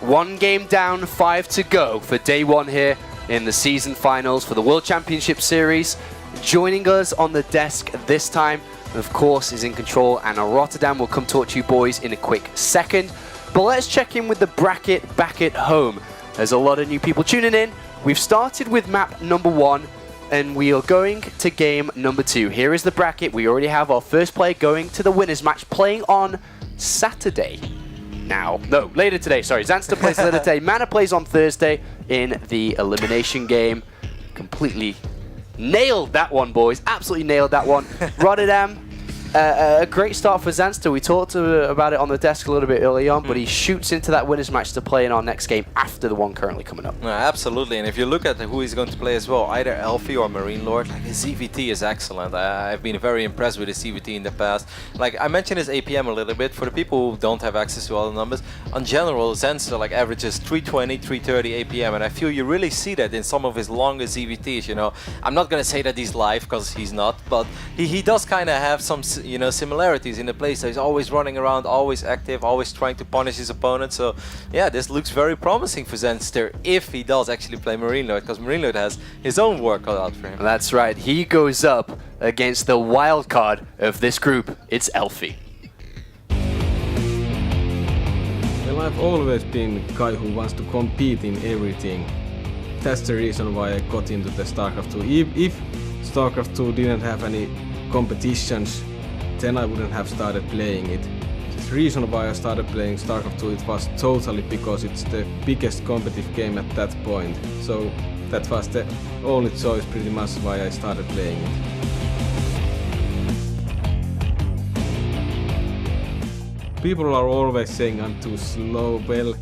1 game down, 5 to go for day 1 here in the season finals for the World Championship Series. Joining us on the desk this time, of course, is In Control and Rotterdam. We'll come talk to you boys in a quick second. But let's check in with the bracket back at home. There's a lot of new people tuning in. We've started with map number 1, and we are going to game number 2. Here is the bracket. We already have our first player going to the winners match, playing on Saturday. Later today, sorry. Zanster plays later today. Mana plays on Thursday in the elimination game. Completely nailed that one, boys. Absolutely nailed that one. Rotterdam, a great start for Zanster. We talked about it on the desk a little bit early on, but he shoots into that winners match to play in our next game after the one currently coming up. Absolutely, and if you look at who he's going to play as well, either elfi or MarineLorD, like his CVT is excellent. I've been very impressed with his CVT in the past. Like I mentioned his APM a little bit. For the people who don't have access to all the numbers, on general, Zanster like averages 320, 330 APM, and I feel you really see that in some of his longest CVTs. You know, I'm not going to say that he's live because he's not, but he does kind of have some similarities in the play. So he's always running around, always active, always trying to punish his opponent. So yeah, this looks very promising for Zanster if he does actually play MarineLorD, because MarineLorD has his own work cut out for him. That's right. He goes up against the wild card of this group. It's elfi. Well, I've always been a guy who wants to compete in everything. That's the reason why I got into the StarCraft 2. If StarCraft 2 didn't have any competitions, then I wouldn't have started playing it. The reason why I started playing StarCraft 2, it was totally because it's the biggest competitive game at that point. So that was the only choice pretty much why I started playing it. People are always saying I'm too slow. Well,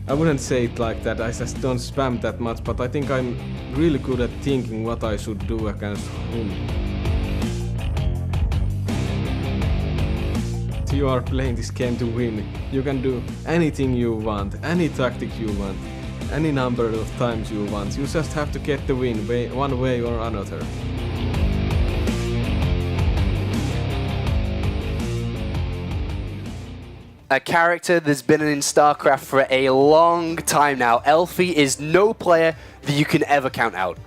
I wouldn't say it like that. I just don't spam that much, but I think I'm really good at thinking what I should do against whom. You are playing this game to win. You can do anything you want, any tactic you want, any number of times you want. You just have to get the win one way or another. A character that's been in StarCraft for a long time now. elfi is no player that you can ever count out.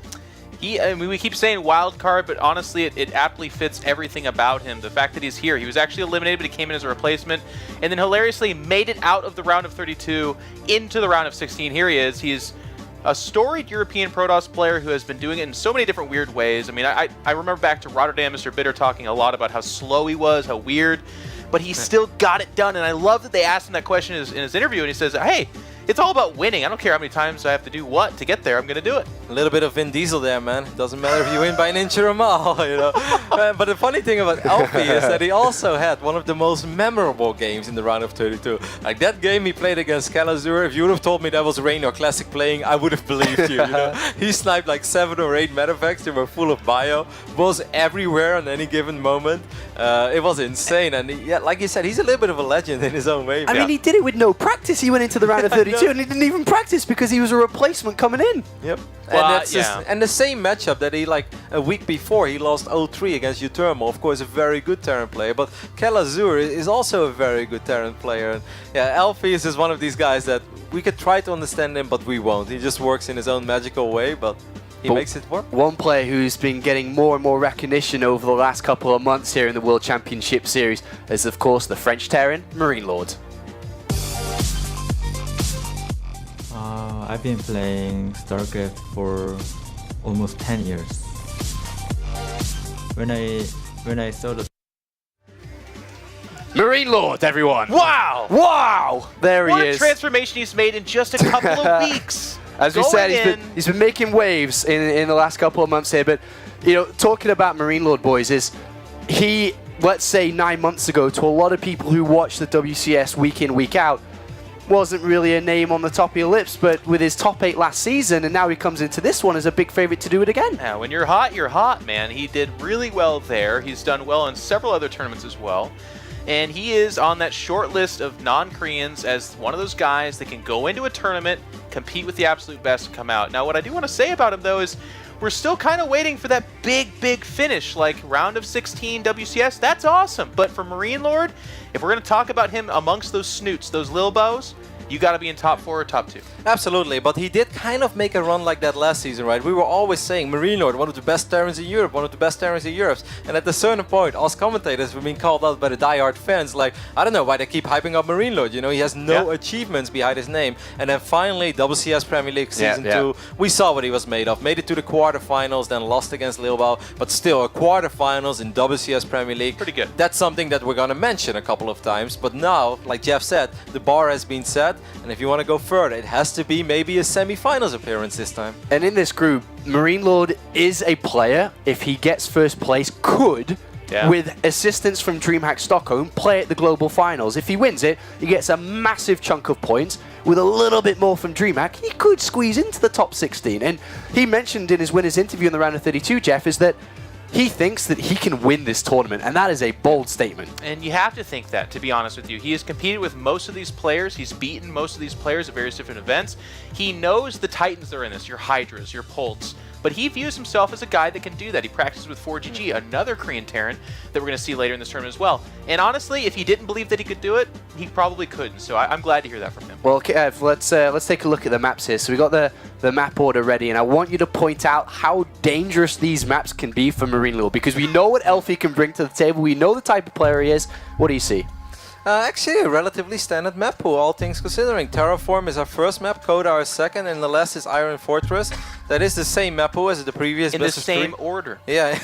I mean, we keep saying wild card, but honestly, it aptly fits everything about him. The fact that he's here, he was actually eliminated, but he came in as a replacement, and then hilariously made it out of the round of 32 into the round of 16. Here he is. He's a storied European Protoss player who has been doing it in so many different weird ways. I mean, I remember back to Rotterdam, Mr. Bitter talking a lot about how slow he was, how weird, but he still got it done. And I love that they asked him that question in his interview, and he says, hey, it's all about winning. I don't care how many times I have to do what to get there. I'm going to do it. A little bit of Vin Diesel there, man. It doesn't matter if you win by an inch or a mile, you know. But the funny thing about elfi is that he also had one of the most memorable games in the round of 32. Like that game he played against Kalazur, if you would have told me that was Rain or Classic playing, I would have believed you, you know. He sniped like 7 or 8 metapacks. They were full of bio. Was everywhere on any given moment. It was insane. And yeah, like you said, he's a little bit of a legend in his own way. I mean, he did it with no practice. He went into the round of 32 and he didn't even practice because he was a replacement coming in. Yep. Well, and that's and the same matchup that he, like a week before, he lost 0-3 against Utermo. Of course, a very good Terran player, but Kalazur is also a very good Terran player. And yeah, elfi is just one of these guys that we could try to understand him, but we won't. He just works in his own magical way, but he makes it work. One player who's been getting more and more recognition over the last couple of months here in the World Championship Series is, of course, the French Terran, MarineLorD. I've been playing StarCraft for almost 10 years. When I saw the MarineLorD, everyone! Wow! Wow! There he is. What a transformation he's made in just a couple of weeks. As we said, he's been making waves in the last couple of months here. But, you know, talking about MarineLorD, boys, is he, let's say 9 months ago, to a lot of people who watch the WCS week in, week out, wasn't really a name on the top of your lips, but with his top 8 last season, and now he comes into this one as a big favorite to do it again. Yeah, when you're hot, man. He did really well there. He's done well in several other tournaments as well. And he is on that short list of non-Koreans as one of those guys that can go into a tournament, compete with the absolute best, and come out. Now, what I do want to say about him, though, is we're still kind of waiting for that big finish, like round of 16 WCS. That's awesome. But for MarineLorD, if we're going to talk about him amongst those snoots, those lil bows, you got to be in top 4 or top 2. Absolutely, but he did kind of make a run like that last season, right? We were always saying MarineLorD, one of the best Terrans in Europe, one of the best Terrans in Europe. And at a certain point, us commentators were being called out by the diehard fans, like, I don't know why they keep hyping up MarineLorD, you know, he has no achievements behind his name. And then finally, WCS Premier League Season 2, we saw what he was made of. Made it to the quarterfinals, then lost against Lilbao, but still a quarterfinals in WCS Premier League. Pretty good. That's something that we're going to mention a couple of times, but now, like Jeff said, the bar has been set, and if you want to go further, it has to be maybe a semi-finals appearance this time. And in this group, MarineLorD is a player, if he gets first place, could, with assistance from DreamHack Stockholm, play at the global finals. If he wins it, he gets a massive chunk of points. With a little bit more from DreamHack, he could squeeze into the top 16. And he mentioned in his winners interview in the round of 32, Jeff, is that he thinks that he can win this tournament, and that is a bold statement. And you have to think that, to be honest with you. He has competed with most of these players. He's beaten most of these players at various different events. He knows the Titans that are in this, your Hydras, your Polts. But he views himself as a guy that can do that. He practices with 4GG, another Korean Terran that we're going to see later in this tournament as well. And honestly, if he didn't believe that he could do it, he probably couldn't. So I'm glad to hear that from him. Well, Kev, let's take a look at the maps here. So we got the map order ready, and I want you to point out how dangerous these maps can be for MarineLorD, because we know what elfi can bring to the table. We know the type of player he is. What do you see? Actually, a relatively standard map pool, all things considering. Terraform is our first map, Coda our second, and the last is Iron Fortress. That is the same map pool as the previous. In the same order. Yeah,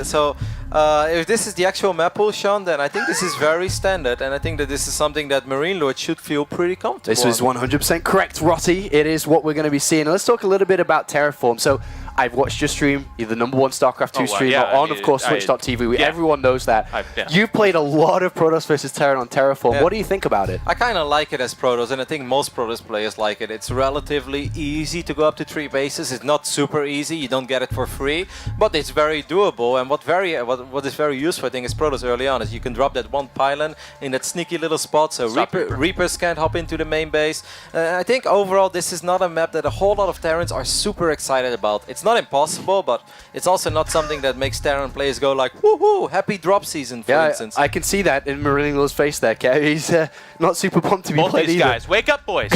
so if this is the actual map pool, Sean, then I think this is very standard, and I think that this is something that MarineLorD should feel pretty comfortable. This was 100% correct, Rotty. It is what we're going to be seeing. Let's talk a little bit about Terraform. So I've watched your stream, you're the #1 StarCraft 2 streamer on, of course, Twitch.tv. Everyone knows that. You've played a lot of Protoss versus Terran on Terraform. What do you think about it? I kind of like it as Protoss, and I think most Protoss players like it. It's relatively easy to go up to 3 bases. It's not super easy. You don't get it for free, but it's very doable. And what is very useful, I think, is Protoss early on is you can drop that one pylon in that sneaky little spot, so Reapers can't hop into the main base. I think overall this is not a map that a whole lot of Terrans are super excited about. It's not impossible, but it's also not something that makes Terran players go like, woohoo, happy drop season, for instance. I can see that in MarineLorD's face there, Kev. He's not super pumped to be played these either. guys, wake up, boys.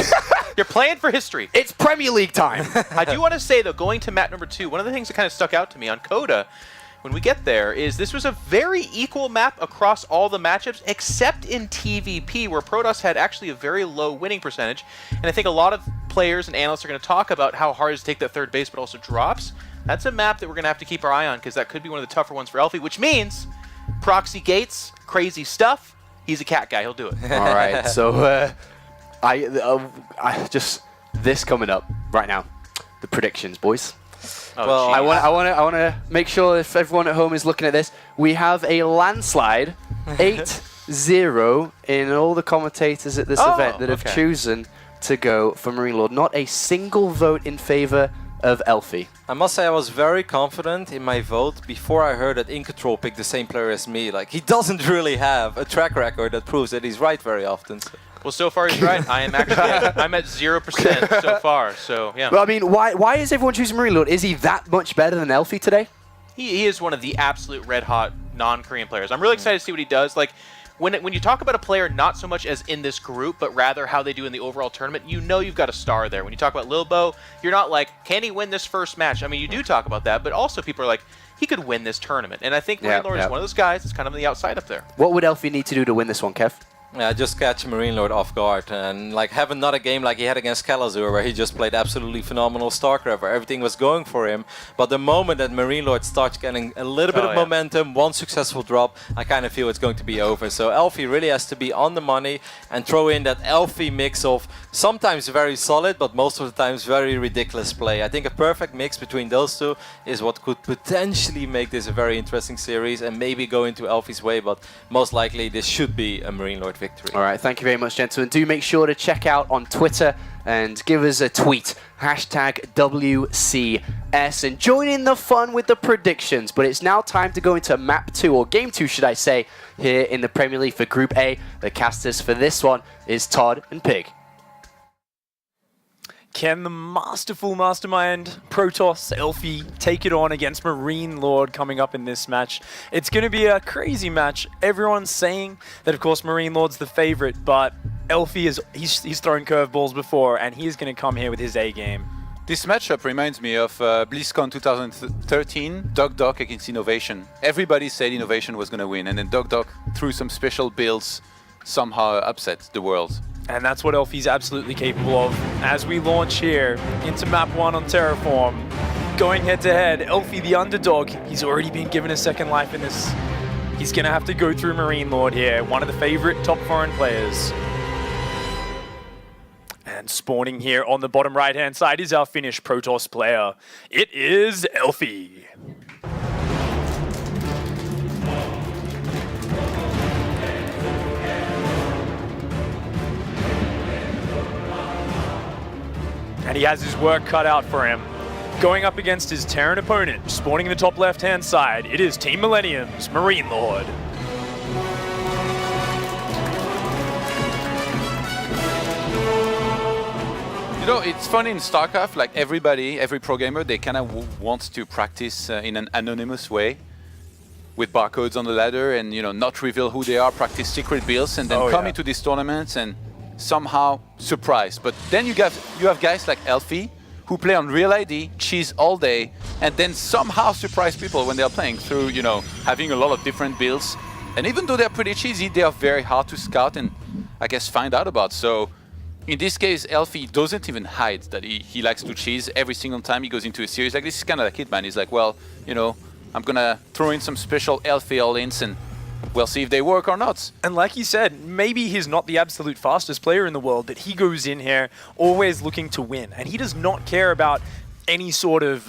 You're playing for history. It's Premier League time. I do want to say, though, going to map number 2, one of the things that kind of stuck out to me on Coda when we get there is this was a very equal map across all the matchups, except in TVP, where Protoss had actually a very low winning percentage. And I think a lot of players and analysts are going to talk about how hard it is to take that third base, but also drops. That's a map that we're going to have to keep our eye on, because that could be one of the tougher ones for elfi, which means proxy gates, crazy stuff. He's a cat guy. He'll do it. All right. So I just this coming up right now, the predictions, boys. Oh, well, I want to make sure if everyone at home is looking at this, we have a landslide, 8-0 in all the commentators at this event that have chosen to go for MarineLorD. Not a single vote in favor of elfi. I must say I was very confident in my vote before I heard that InControl picked the same player as me. Like, he doesn't really have a track record that proves that he's right very often. So. Well, so far he's right. I am actually I'm at 0% so far. So yeah. Well, I mean, why is everyone choosing MarineLorD? Is he that much better than elfi today? He is one of the absolute red hot non-Korean players. I'm really excited to see what he does. Like, when you talk about a player not so much as in this group, but rather how they do in the overall tournament, you know you've got a star there. When you talk about Lilbo, you're not like, can he win this first match? I mean, you do talk about that, but also people are like, he could win this tournament. And I think MarineLorD is one of those guys that's kind of on the outside up there. What would elfi need to do to win this one, Kev? Just catch MarineLorD off guard and like have another game like he had against Kalazur, where he just played absolutely phenomenal StarCraft, where everything was going for him. But the moment that MarineLorD starts getting a little bit of momentum, one successful drop, I kind of feel it's going to be over. So elfi really has to be on the money and throw in that elfi mix of sometimes very solid, but most of the times very ridiculous play. I think a perfect mix between those two is what could potentially make this a very interesting series and maybe go into elfi's way, but most likely this should be a MarineLorD victory. All right, thank you very much, gentlemen. Do make sure to check out on Twitter and give us a tweet, #WCS, and join in the fun with the predictions. But it's now time to go into map 2, or game 2, should I say, here in the Premier League for Group A. The casters for this one is Todd and Pig. Can the masterful mastermind Protoss elfi take it on against MarineLorD coming up in this match? It's going to be a crazy match. Everyone's saying that, of course, MarineLorD's the favorite, but elfi he's thrown curveballs before, and he's going to come here with his A game. This matchup reminds me of BlizzCon 2013, Doc against Innovation. Everybody said Innovation was going to win, and then Doc through some special builds somehow upset the world. And that's what elfi's absolutely capable of. As we launch here into map 1 on Terraform, going head to head, elfi the underdog, he's already been given a second life in this. He's going to have to go through MarineLorD here, one of the favorite top foreign players. And spawning here on the bottom right-hand side is our Finnish Protoss player. It is elfi. And he has his work cut out for him. Going up against his Terran opponent, spawning in the top left-hand side, it is Team Millennium's MarineLorD. You know, it's funny in StarCraft, like every pro gamer, they kind of want to practice in an anonymous way with barcodes on the ladder and, you know, not reveal who they are, practice secret builds, and then come into these tournaments and somehow surprise. But then you have guys like elfi who play on real ID, cheese all day, and then somehow surprise people when they're playing through, you know, having a lot of different builds. And even though they're pretty cheesy, they are very hard to scout and, I guess, find out about. So in this case, elfi doesn't even hide that he likes to cheese every single time he goes into a series. Like, this is kind of like Hitman. He's like, well, you know, I'm gonna throw in some special elfi all-ins and we'll see if they work or not. And like you said, maybe he's not the absolute fastest player in the world, but he goes in here always looking to win. And he does not care about any sort of,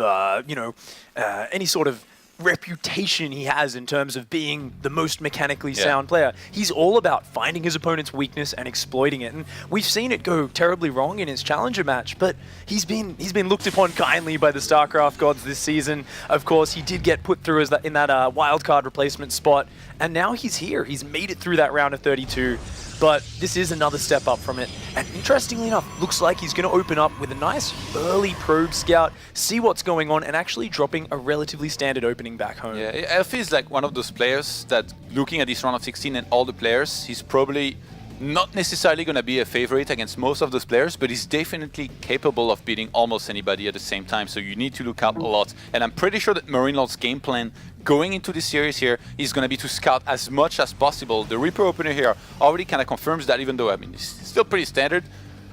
any sort of reputation he has in terms of being the most mechanically sound player. He's all about finding his opponent's weakness and exploiting it. And we've seen it go terribly wrong in his challenger match, but he's been looked upon kindly by the StarCraft gods this season. Of course, he did get put through in that wildcard replacement spot, and now he's here. He's made it through that round of 32. But this is another step up from it. And interestingly enough, looks like he's going to open up with a nice early probe scout, see what's going on, and actually dropping a relatively standard opening back home. Yeah, elfi is like one of those players that, looking at this round of 16 and all the players, he's probably not necessarily going to be a favorite against most of those players, but he's definitely capable of beating almost anybody at the same time, so you need to look out a lot. And I'm pretty sure that MarineLorD's game plan going into this series here is going to be to scout as much as possible. The Reaper opener here already kind of confirms that, even though, I mean, it's still pretty standard.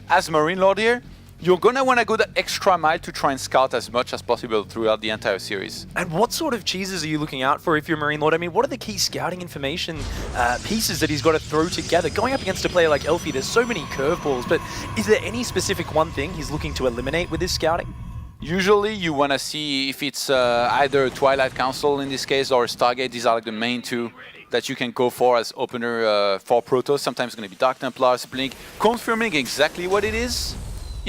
As MarineLorD here, you're going to want to go that extra mile to try and scout as much as possible throughout the entire series. And what sort of cheeses are you looking out for if you're MarineLorD? I mean, what are the key scouting information pieces that he's got to throw together? Going up against a player like elfi, there's so many curveballs, but is there any specific one thing he's looking to eliminate with his scouting? Usually you want to see if it's either a Twilight Council in this case or a Stargate. These are like the main two that you can go for as opener for Protoss. Sometimes it's going to be Dark Templars, Blink. Confirming exactly what it is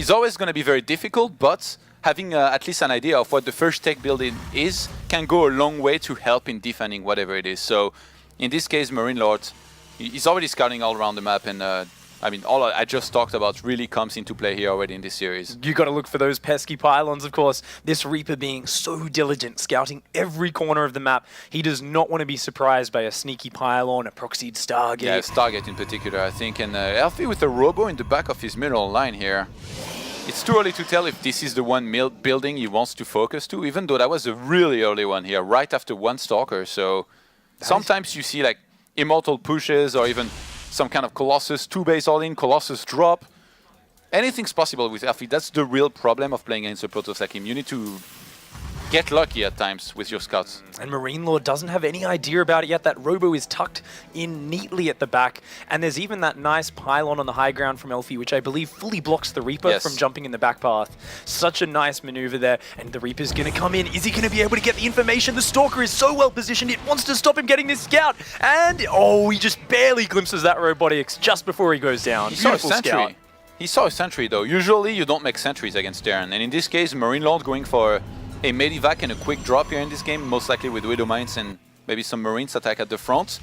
always going to be very difficult, but having at least an idea of what the first tech building is can go a long way to help in defending whatever it is. So in this case, MarineLorD, he's already scouting all around the map, and I mean, all I just talked about really comes into play here already in this series. You got to look for those pesky pylons, of course. This Reaper being so diligent, scouting every corner of the map. He does not want to be surprised by a sneaky pylon, a proxied Stargate. Yeah, Stargate in particular, I think. And elfi with a Robo in the back of his mineral line here. It's too early to tell if this is the one building he wants to focus to, even though that was a really early one here, right after one Stalker. So sometimes you see like Immortal pushes or even some kind of Colossus, 2-base all-in, Colossus drop. Anything's possible with elfi. That's the real problem of playing against a Protoss like him. You need to get lucky at times with your scouts. And MarineLorD doesn't have any idea about it yet. That Robo is tucked in neatly at the back. And there's even that nice pylon on the high ground from elfi, which I believe fully blocks the Reaper from jumping in the back path. Such a nice maneuver there. And the Reaper's going to come in. Is he going to be able to get the information? The Stalker is so well positioned. It wants to stop him getting this scout. And, oh, he just barely glimpses that robotics just before he goes down. He saw a sentry. He saw a sentry, though. Usually you don't make sentries against Terran. And in this case, MarineLorD going for a Medivac and a quick drop here in this game, most likely with Widow Mines and maybe some Marines attack at the front.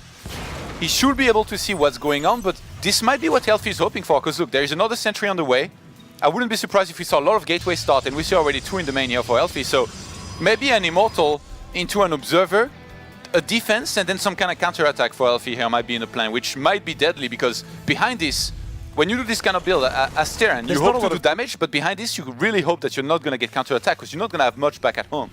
He should be able to see what's going on, but this might be what elfi is hoping for, because look, there is another sentry on the way. I wouldn't be surprised if we saw a lot of gateway start, and we see already 2 in the main here for elfi, so maybe an Immortal into an Observer, a defense, and then some kind of counter-attack for elfi here might be in the plan, which might be deadly, because behind this, when you do this kind of build as Terran, you There's not hope a to lot do of- damage, but behind this you really hope that you're not going to get counter-attack because you're not going to have much back at home.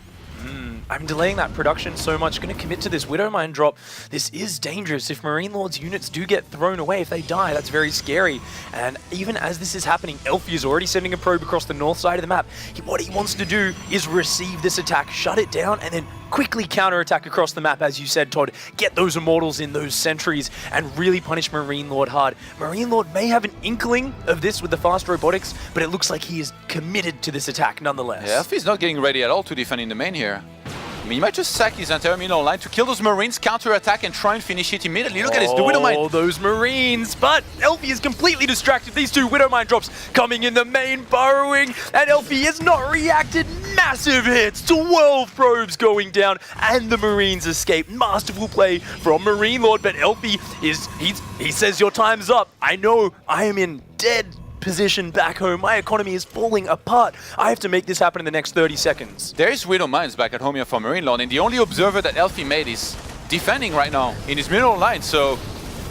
I'm delaying that production so much, going to commit to this Widow Mine drop. This is dangerous. If MarineLorD's units do get thrown away, if they die, that's very scary. And even as this is happening, elfi is already sending a probe across the north side of the map. What he wants to do is receive this attack, shut it down, and then quickly counterattack across the map, as you said, Todd. Get those Immortals in, those sentries, and really punish MarineLorD hard. MarineLorD may have an inkling of this with the fast robotics, but it looks like he is committed to this attack nonetheless. Yeah, elfi is not getting ready at all to defend in the main here. I mean, he might just sack his entire mineral line to kill those Marines, counter-attack, and try and finish it immediately. Look at this, the Widow Mine. Oh, those Marines! But elfi is completely distracted. These two Widow Mine drops coming in the main, burrowing, and elfi has not reacted. Massive hits, 12 probes going down, and the Marines escape. Masterful play from MarineLorD, but elfi he says your time's up. I know I am in dead position back home. My economy is falling apart. I have to make this happen in the next 30 seconds. There is Widow Mines back at home here for MarineLorD, and the only observer that elfi made is defending right now in his mineral line, so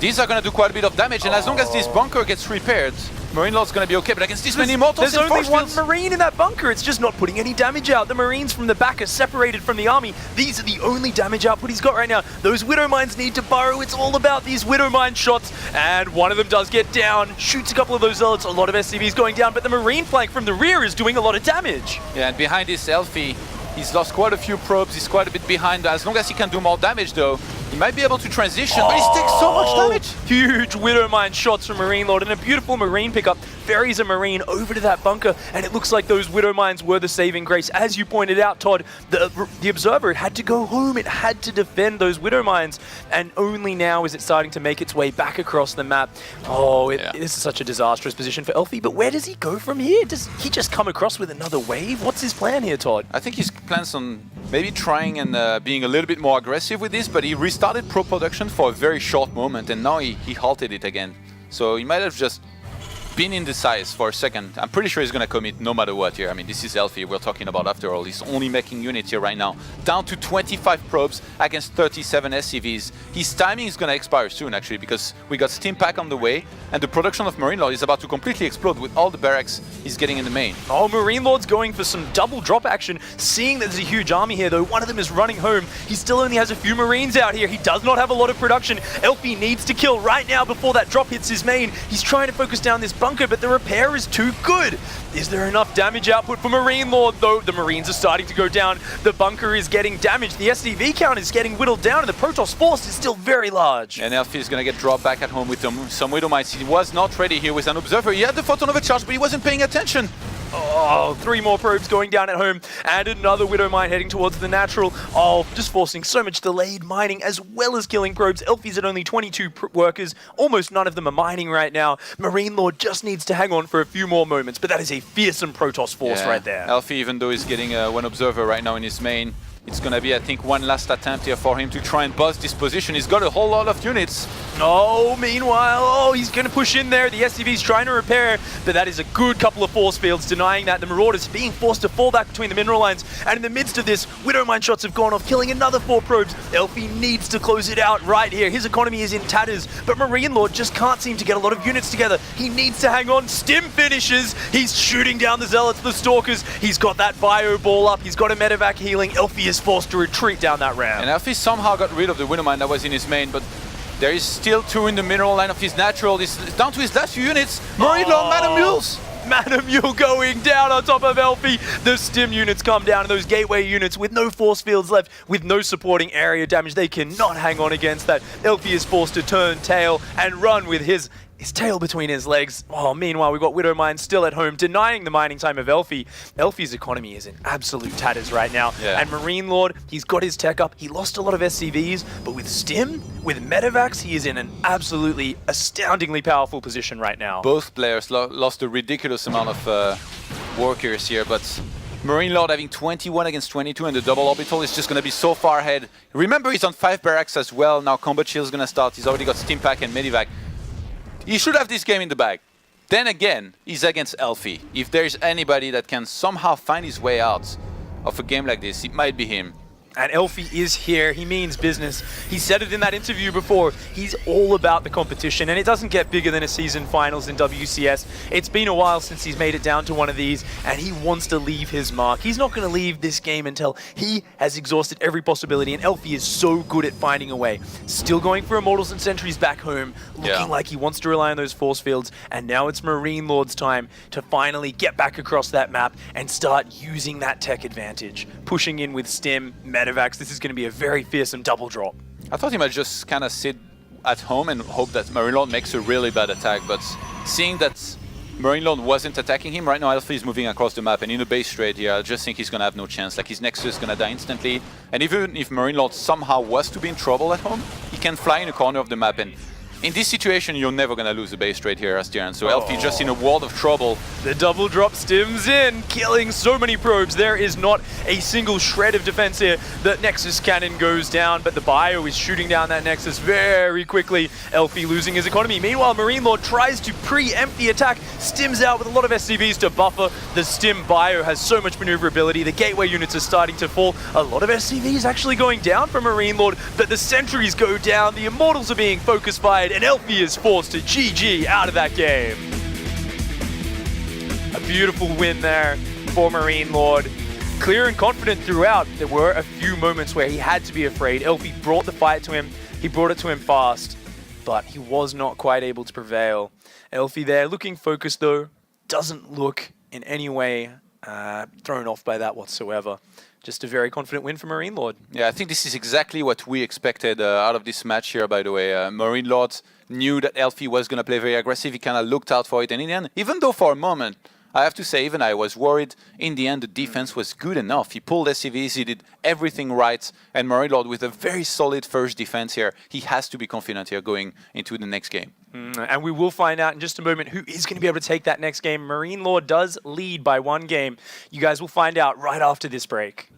these are going to do quite a bit of damage, and as long as this bunker gets repaired, MarineLorD's going to be okay, but against this many Immortals There's and only force one fields- Marine in that bunker. It's just not putting any damage out. The Marines from the back are separated from the army. These are the only damage output he's got right now. Those Widow Mines need to burrow. It's all about these Widow Mine shots, and one of them does get down, shoots a couple of those zealots. A lot of SCVs going down, but the Marine flank from the rear is doing a lot of damage. Yeah, and behind this elfi, he's lost quite a few probes, he's quite a bit behind. As long as he can do more damage though, he might be able to transition, but he takes so much damage. Huge Widow Mine shots from MarineLorD, and a beautiful Marine pickup. Ferries a Marine over to that bunker, and it looks like those Widow Mines were the saving grace. As you pointed out, Todd, the Observer, it had to go home. It had to defend those Widow Mines, and only now is it starting to make its way back across the map. Oh, this is such a disastrous position for elfi, but where does he go from here? Does he just come across with another wave? What's his plan here, Todd? I think he plans on maybe trying and being a little bit more aggressive with this, but he restarted pro production for a very short moment, and now he halted it again. So he might have just been indecisive for a second. I'm pretty sure he's going to commit no matter what here. I mean, this is elfi we're talking about after all. He's only making units here right now. Down to 25 probes against 37 SCVs. His timing is going to expire soon, actually, because we got Steam Pack on the way, and the production of MarineLorD is about to completely explode with all the barracks he's getting in the main. Oh, MarineLorD's going for some double drop action. Seeing that there's a huge army here, though, one of them is running home. He still only has a few Marines out here. He does not have a lot of production. elfi needs to kill right now before that drop hits his main. He's trying to focus down this bunker, but the repair is too good. Is there enough damage output for MarineLorD, though? The Marines are starting to go down. The bunker is getting damaged. The SCV count is getting whittled down, and the Protoss force is still very large. And elfi is going to get dropped back at home with some Widow Mines. He was not ready here with an Observer. He had the photon overcharge, but he wasn't paying attention. Oh, 3 more probes going down at home, and another Widow Mine heading towards the natural. Oh, just forcing so much delayed mining as well as killing probes. elfi's at only 22 workers. Almost none of them are mining right now. MarineLorD just needs to hang on for a few more moments, but that is a fearsome Protoss force right there. elfi, even though he's getting one Observer right now in his main, it's going to be, I think, one last attempt here for him to try and buzz this position. He's got a whole lot of units. Oh, meanwhile, he's going to push in there. The SCV's trying to repair, but that is a good couple of force fields denying that. The Marauders being forced to fall back between the mineral lines, and in the midst of this, Widow Mine shots have gone off, killing another 4 probes. elfi needs to close it out right here. His economy is in tatters, but MarineLorD just can't seem to get a lot of units together. He needs to hang on. Stim finishes. He's shooting down the Zealots, the Stalkers. He's got that bio ball up. He's got a medevac healing. elfi is forced to retreat down that ramp. And elfi somehow got rid of the Widow Mine that was in his main, but there is still 2 in the mineral line of his natural. He's down to his last few units. MarineLorD, Madam Mules! Madam Mule going down on top of elfi. The stim units come down, and those gateway units with no force fields left, with no supporting area damage, they cannot hang on against that. elfi is forced to turn tail and run with his tail between his legs. Oh, meanwhile, we've got Widow Mine still at home, denying the mining time of elfi. elfi's economy is in absolute tatters right now. Yeah. And MarineLorD, he's got his tech up. He lost a lot of SCVs, but with Stim, with Medevacs, he is in an absolutely astoundingly powerful position right now. Both players lost a ridiculous amount of workers here, but MarineLorD having 21 against 22 and the double orbital is just going to be so far ahead. Remember, he's on 5 barracks as well. Now Combat Shield is going to start. He's already got Steam Pack and Medivac. He should have this game in the bag. Then again, he's against elfi. If there's anybody that can somehow find his way out of a game like this, it might be him. And elfi is here. He means business. He said it in that interview before. He's all about the competition, and it doesn't get bigger than a season finals in WCS. It's been a while since he's made it down to one of these, and he wants to leave his mark. He's not going to leave this game until he has exhausted every possibility, and elfi is so good at finding a way. Still going for Immortals and Sentries back home, looking like he wants to rely on those force fields, and now it's MarineLorD's time to finally get back across that map and start using that tech advantage. Pushing in with Stim, Medivacs, this is going to be a very fearsome double drop. I thought he might just kind of sit at home and hope that MarineLorD makes a really bad attack, but seeing that MarineLorD wasn't attacking him, right now elfi is moving across the map, and in a base trade here, I just think he's going to have no chance. Like, his Nexus is going to die instantly, and even if MarineLorD somehow was to be in trouble at home, he can fly in a corner of the map, and in this situation, you're never going to lose the base trade here as Terran, so elfi just in a world of trouble. The double drop Stims in, killing so many probes. There is not a single shred of defense here. The Nexus cannon goes down, but the Bio is shooting down that Nexus very quickly. elfi losing his economy. Meanwhile, MarineLorD tries to preempt the attack. Stims out with a lot of SCVs to buffer. The Stim Bio has so much maneuverability. The gateway units are starting to fall. A lot of SCVs actually going down from MarineLorD, but the sentries go down. The Immortals are being focus fired, and elfi is forced to GG out of that game. A beautiful win there for MarineLorD. Clear and confident throughout. There were a few moments where he had to be afraid. elfi brought the fight to him. He brought it to him fast, but he was not quite able to prevail. elfi there looking focused though. Doesn't look in any way thrown off by that whatsoever. Just a very confident win for MarineLorD. Yeah, I think this is exactly what we expected out of this match here, by the way. MarineLorD knew that elfi was going to play very aggressive. He kind of looked out for it, and in the end, even though for a moment, I have to say, even I was worried, in the end, the defense was good enough. He pulled SCVs, he did everything right, and MarineLorD with a very solid first defense here, he has to be confident here going into the next game. And we will find out in just a moment who is going to be able to take that next game. MarineLorD does lead by 1 game. You guys will find out right after this break.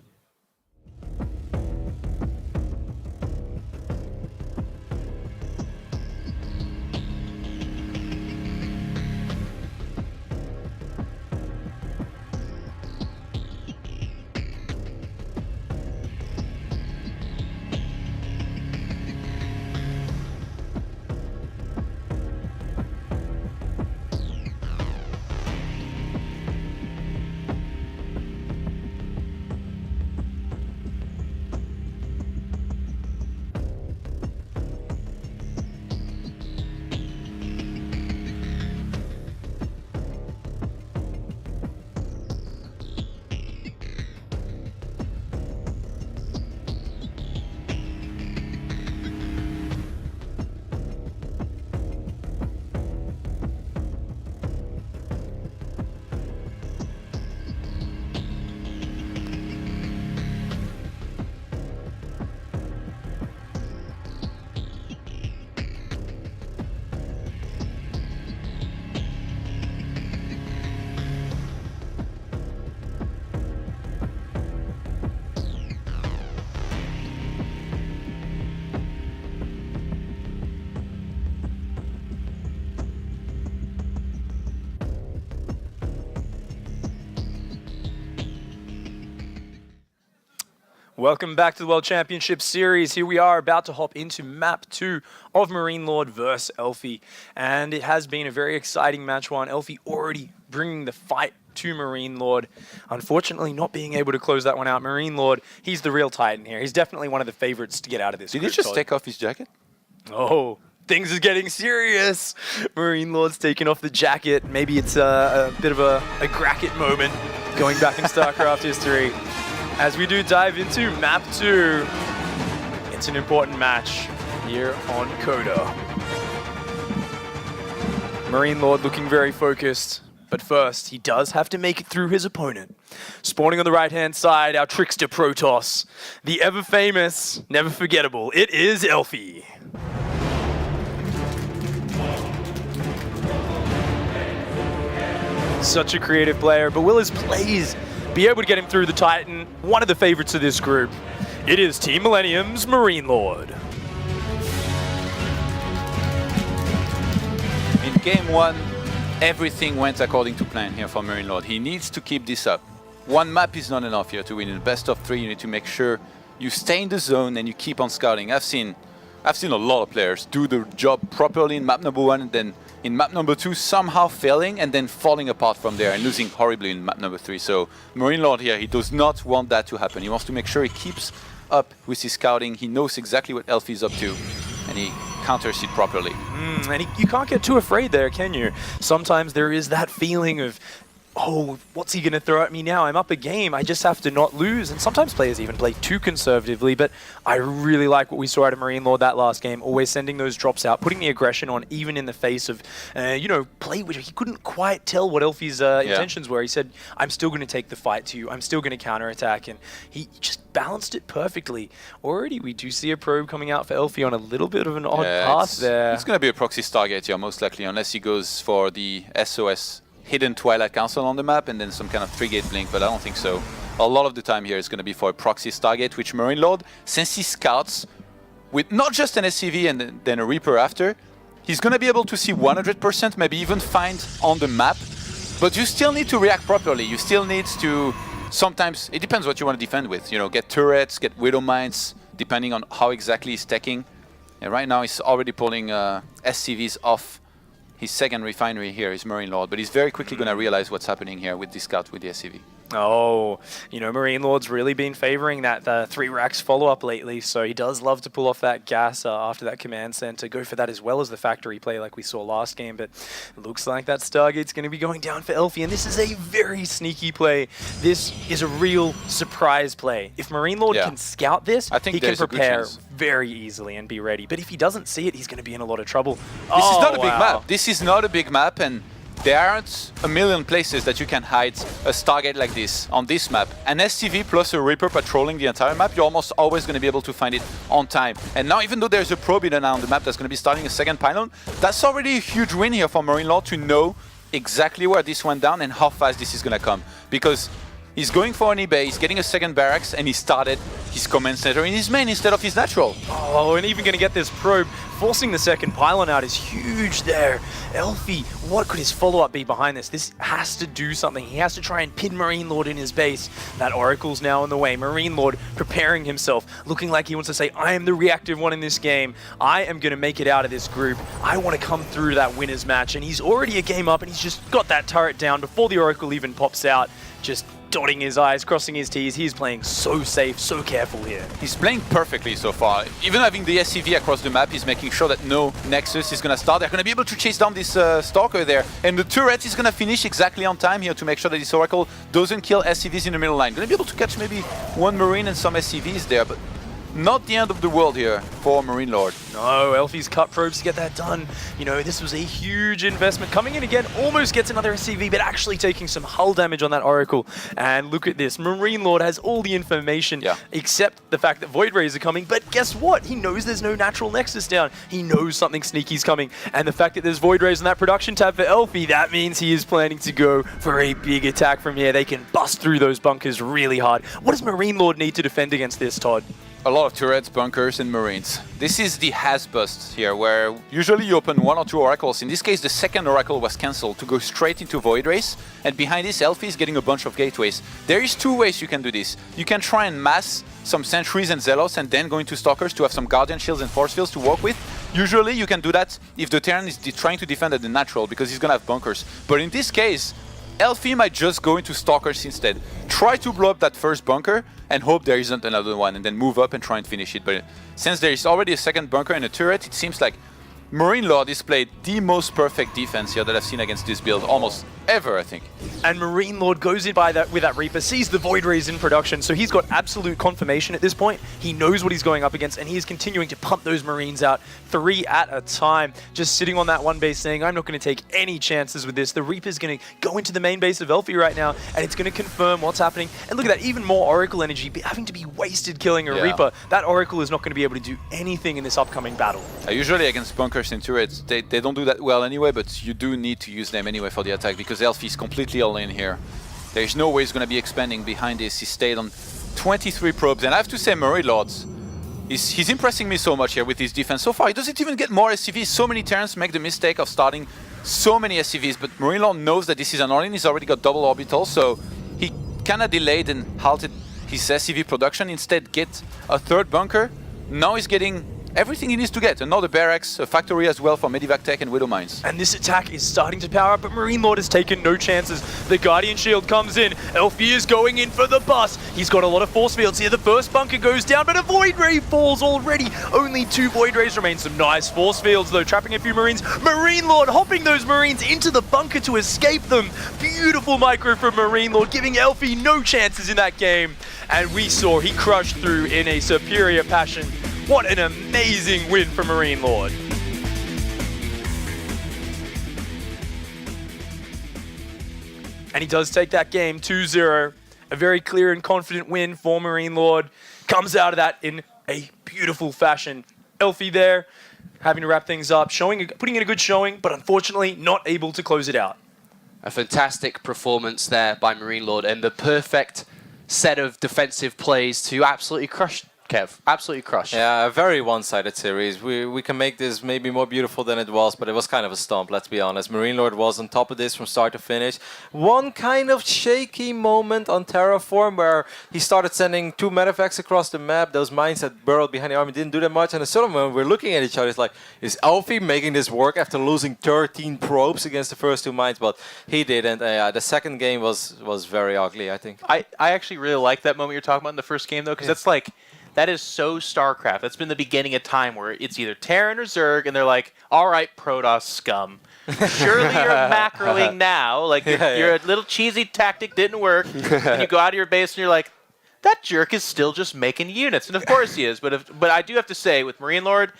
Welcome back to the World Championship Series. Here we are about to hop into map 2 of MarineLorD versus elfi. And it has been a very exciting match one. elfi already bringing the fight to MarineLorD. Unfortunately, not being able to close that one out. MarineLorD, he's the real Titan here. He's definitely one of the favorites to get out of this. Did he just take off his jacket? Oh, things are getting serious. MarineLorD's taking off the jacket. Maybe it's a bit of a Gracket moment going back in StarCraft history. As we do dive into map 2, it's an important match here on Coda. MarineLorD looking very focused, but first he does have to make it through his opponent. Spawning on the right-hand side, our trickster Protoss, the ever-famous, never-forgettable, it is elfi. Such a creative player, but will his plays be able to get him through the Titan? One of the favorites of this group. It is Team Millennium's MarineLorD. In game 1, everything went according to plan here for MarineLorD. He needs to keep this up. One map is not enough here to win. In the best of 3, you need to make sure you stay in the zone and you keep on scouting. I've seen a lot of players do the job properly in map number 1 and then in map number 2 somehow failing and then falling apart from there and losing horribly in map number 3. So MarineLorD here, he does not want that to happen. He wants to make sure he keeps up with his scouting. He knows exactly what elfi is up to and he counters it properly. And you can't get too afraid there, can you? Sometimes there is that feeling of, oh, what's he going to throw at me now? I'm up a game. I just have to not lose. And sometimes players even play too conservatively. But I really like what we saw out of MarineLorD that last game, always sending those drops out, putting the aggression on, even in the face of, play which he couldn't quite tell what elfi's intentions were. He said, I'm still going to take the fight to you. I'm still going to counterattack. And he just balanced it perfectly. Already, we do see a probe coming out for elfi on a little bit of an odd path there. It's going to be a proxy Stargate here, most likely, unless he goes for the SOS hidden Twilight Council on the map and then some kind of 3-gate blink, but I don't think so. A lot of the time here is going to be for a proxy Stargate, which MarineLorD, since he scouts with not just an SCV and then a Reaper after, he's going to be able to see 100%, maybe even find on the map, but you still need to react properly. You still need to, sometimes, it depends what you want to defend with, get turrets, get Widow Mines, depending on how exactly he's teching. And right now he's already pulling SCVs off his second refinery here is MarineLorD, but he's very quickly going to realize what's happening here with this scout with the SCV. Oh, MarineLorD's really been favoring that 3 racks follow-up lately, so he does love to pull off that gas after that command center, go for that as well as the factory play like we saw last game, but it looks like that Stargate's going to be going down for elfi, and this is a very sneaky play. This is a real surprise play. If MarineLorD can scout this, he can prepare very easily and be ready, but if he doesn't see it, he's going to be in a lot of trouble. This is not a big map. This is not a big map, and there aren't a million places that you can hide a Stargate like this on this map. An SCV plus a Reaper patrolling the entire map, you're almost always going to be able to find it on time. And now, even though there's a probe in and out on the map that's going to be starting a second pylon, that's already a huge win here for MarineLorD to know exactly where this went down and how fast this is going to come. Because he's going for an eBay, he's getting a second barracks, and he started his command center in his main instead of his natural. Oh, and even going to get this probe. Forcing the second pylon out is huge there. elfi, what could his follow-up be behind this? This has to do something. He has to try and pin MarineLorD in his base. That Oracle's now in the way. MarineLorD preparing himself, looking like he wants to say, I am the reactive one in this game. I am going to make it out of this group. I want to come through that winner's match. And he's already a game up, and he's just got that turret down before the Oracle even pops out. Just dotting his I's, crossing his T's. He's playing so safe, so careful here. He's playing perfectly so far. Even having the SCV across the map, he's making sure that no Nexus is going to start. They're going to be able to chase down this Stalker there. And the turret is going to finish exactly on time here to make sure that this Oracle doesn't kill SCVs in the middle line. Going to be able to catch maybe one Marine and some SCVs there, but not the end of the world here for MarineLorD. No, elfi's cut probes to get that done. This was a huge investment. Coming in again, almost gets another SCV, but actually taking some hull damage on that Oracle. And look at this. MarineLorD has all the information, except the fact that Void Rays are coming. But guess what? He knows there's no natural Nexus down. He knows something sneaky's coming. And the fact that there's Void Rays on that production tab for elfi, that means he is planning to go for a big attack from here. They can bust through those bunkers really hard. What does MarineLorD need to defend against this, Todd? A lot of turrets, bunkers, and marines. This is the has bust here, where usually you open 1 or 2 oracles. In this case, the second oracle was cancelled to go straight into Void Race, and behind this, elfi is getting a bunch of gateways. There is 2 ways you can do this. You can try and mass some sentries and zealots, and then go into stalkers to have some guardian shields and force fields to work with. Usually, you can do that if the Terran is trying to defend at the natural, because he's gonna have bunkers. But in this case, elfi might just go into stalkers instead. Try to blow up that first bunker and hope there isn't another one, and then move up and try and finish it. But since there is already a second bunker and a turret, it seems like MarineLorD displayed the most perfect defense here that I've seen against this build almost ever, I think. And MarineLorD goes in with that Reaper, sees the Void Rays in production, so he's got absolute confirmation at this point. He knows what he's going up against, and he is continuing to pump those Marines out 3 at a time. Just sitting on that one base saying, I'm not going to take any chances with this. The Reaper's going to go into the main base of elfi right now, and it's going to confirm what's happening. And look at that, even more Oracle energy having to be wasted killing a Reaper. That Oracle is not going to be able to do anything in this upcoming battle. Usually against bunkers and turrets, they don't do that well anyway, but you do need to use them anyway for the attack, because elfi is completely all in here. There's no way he's going to be expanding behind this. He stayed on 23 probes, and I have to say MarineLorD, he's impressing me so much here with his defense. So far, he doesn't even get more SCVs. So many Terrans make the mistake of starting so many SCVs, but MarineLorD knows that this is an all-in. He's already got double orbital, so he kind of delayed and halted his SCV production, instead get a third bunker. Now he's getting everything he needs to get. Another barracks, a factory as well for Medivac Tech and Widow Mines. And this attack is starting to power up, but MarineLorD has taken no chances. The Guardian Shield comes in. elfi is going in for the bus. He's got a lot of force fields here. The first bunker goes down, but a Void Ray falls already. Only 2 Void Rays remain. Some nice force fields, though, trapping a few Marines. MarineLorD hopping those Marines into the bunker to escape them. Beautiful micro from MarineLorD, giving elfi no chances in that game. And we saw he crushed through in a superior passion. What an amazing win for MarineLorD. And he does take that game 2-0. A very clear and confident win for MarineLorD. Comes out of that in a beautiful fashion. elfi there, having to wrap things up, putting in a good showing, but unfortunately not able to close it out. A fantastic performance there by MarineLorD and the perfect set of defensive plays to absolutely crush Kev. Absolutely crushed. Yeah, a very one-sided series. We can make this maybe more beautiful than it was, but it was kind of a stomp, let's be honest. MarineLorD was on top of this from start to finish. One kind of shaky moment on Terraform where he started sending 2 medevacs across the map. Those mines that burrowed behind the army didn't do that much. And a sort of moment we're looking at each other, it's like, is elfi making this work after losing 13 probes against the first 2 mines? But he didn't. The second game was very ugly, I think. I actually really like that moment you're talking about in the first game, though, because that's like... That is so StarCraft. That's been the beginning of time where it's either Terran or Zerg, and they're like, all right, Protoss scum. Surely you're macroing now. Like, your little cheesy tactic didn't work. And you go out of your base and you're like, that jerk is still just making units. And of course he is. But I do have to say, with MarineLorD,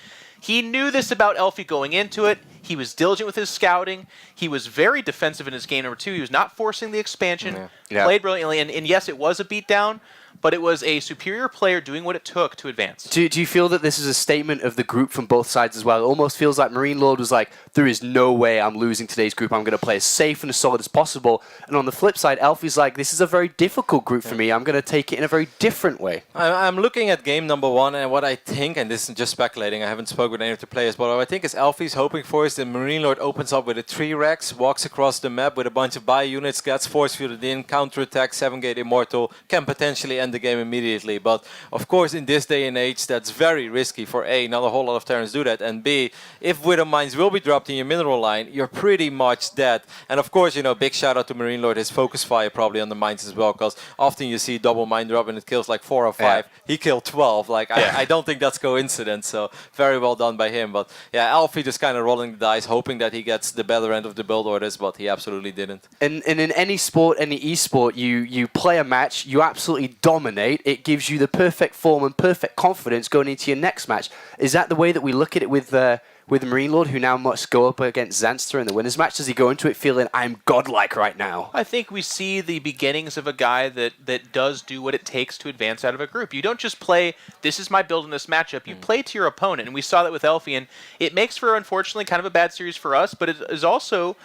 he knew this about elfi going into it. He was diligent with his scouting. He was very defensive in his game number 2. He was not forcing the expansion. Played brilliantly. And yes, it was a beatdown, but it was a superior player doing what it took to advance. Do you feel that this is a statement of the group from both sides as well? It almost feels like MarineLorD was like, there is no way I'm losing today's group. I'm going to play as safe and as solid as possible. And on the flip side, elfi's like, this is a very difficult group for me. I'm going to take it in a very different way. I'm looking at game number 1, and what I think, and this is just speculating, I haven't spoken with any of the players, but what I think is elfi's hoping for is that MarineLorD opens up with a 3 Rex, walks across the map with a bunch of buy units, gets force fielded in, counterattack, 7-gate Immortal, can potentially end the game immediately. But of course, in this day and age, that's very risky for A, not a whole lot of Terrans do that, and B, if Widow Mines will be dropped in your mineral line, you're pretty much dead. And of course, you know, big shout out to MarineLorD, his focus fire probably on the mines as well, because often you see double mine drop and it kills like 4 or 5. Yeah. He killed 12. Like, I don't think that's coincidence, so very well done by him. But yeah, elfi just kind of rolling the dice, hoping that he gets the better end of the build orders, but he absolutely didn't. And in any sport, any esport, you play a match, you absolutely dominate. It gives you the perfect form and perfect confidence going into your next match. Is that the way that we look at it with MarineLorD, who now must go up against Zanster in the winners match? Does he go into it feeling, I'm godlike right now? I think we see the beginnings of a guy that does do what it takes to advance out of a group. You don't just play, this is my build in this matchup. You play to your opponent, and we saw that with elfi, and it makes for, unfortunately, kind of a bad series for us, but it is also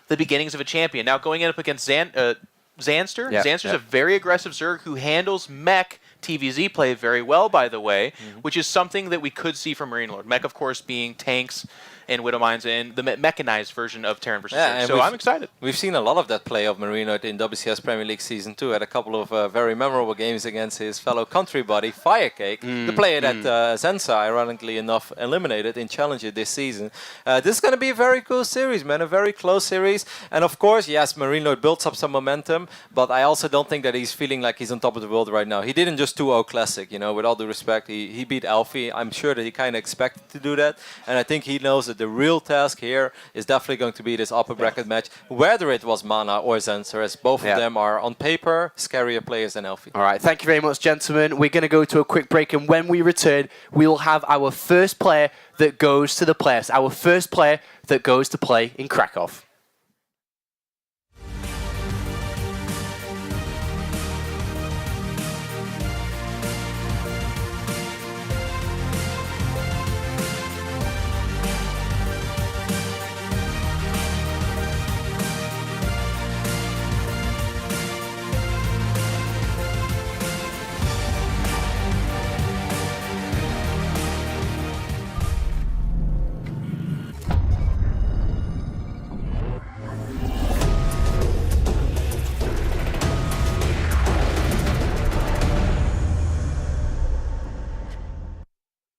the beginnings of a champion. Now, going up against Zanster, Zanster's a very aggressive Zerg who handles mech TVZ play very well, by the way, which is something that we could see from MarineLorD. Mech, of course, being tanks and Widow Mines and the mechanized version of Terran versus Zerg. So I'm excited. We've seen a lot of that play of MarineLorD in WCS Premier League Season 2. Had a couple of very memorable games against his fellow country buddy, Firecake, the player that Zensa, ironically enough, eliminated in Challenger this season. This is going to be a very cool series, man, a very close series. And of course, yes, MarineLorD builds up some momentum, but I also don't think that he's feeling like he's on top of the world right now. He didn't just 2-0 Classic, you know, with all due respect. He beat elfi. I'm sure that he kind of expected to do that. And I think he knows that the real task here is definitely going to be this upper bracket match, whether it was Mana or Zenser, as both of them are on paper scarier players than elfi. All right, thank you very much, gentlemen. We're going to go to a quick break, and when we return, we'll have our first player that goes to the playoffs, our first player that goes to play in Krakow.